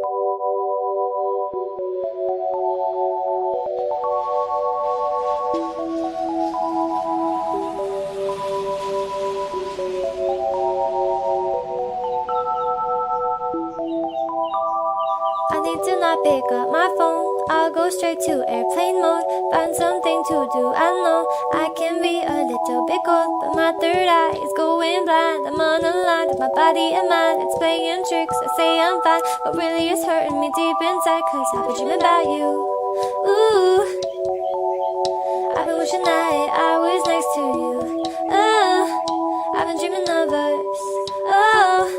I need to not pick up my phone. I'll go straight to airplane mode. Find something to do. I know I can be a little bit cold, but my third eye is going blind. I'm on a line with my body and mind. It's playing tricks. I say I'm fine, but really it's hurting me deep inside. Cause I've been dreaming about you. Ooh, I've been wishing that I was next to you. Oh, I've been dreaming of us. Oh,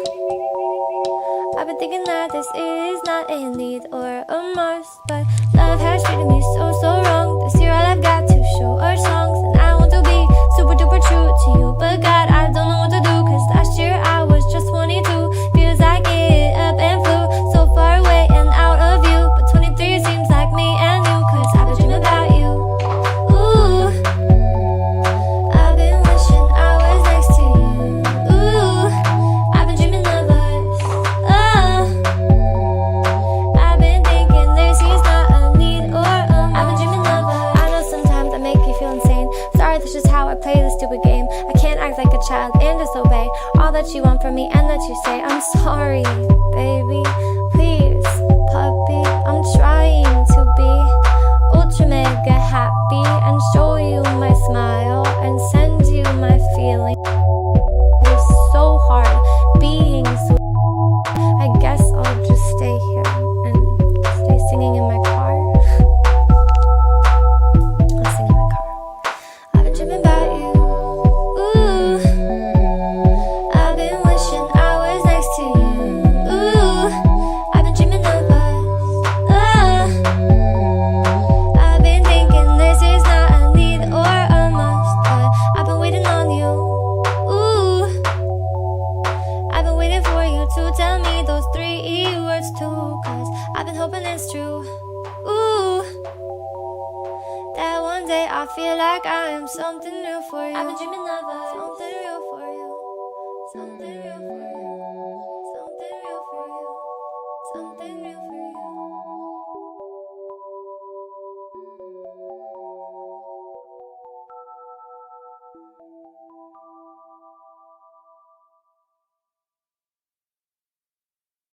I've been thinking that this is not a need or a must, but love has treated me so wrong. This year all I've got to show are songs, and I want to be super duper true to you, but God, I don't know what to do. Cause last year I was just 22. Feels like it up and flew so far away and out of view, but 23 seems like me and you. Cause I've been dreaming about you. Ooh, I've been wishing I was next to you. Ooh, I've been dreaming of us. Oh, I've been thinking this is not a need or a must. I've been dreaming of us. I know sometimes I make you feel insane. Sorry, that's just how I play this stupid game. I can't act like a child and disobey all that you want from me and that you say. I'm sorry, baby. Please, puppy. I'm trying to be ultra mega happy and show you my smile and send you my feeling. It's so hard being so. I guess I'll just stay here and stay singing in my car. I'll sing in my car. I've been dreaming about you. Ooh, I've been wishing I was next to you. Ooh, I've been dreaming of us. Oh, I've been thinking this is not a need or a must, but I've been waiting on you. Ooh, I've been waiting for you to tell me those 3 words too. Cause I've been hoping it's true. Ooh, that one day I feel like I am something real for you. I've been dreaming of us. Something real for you. Something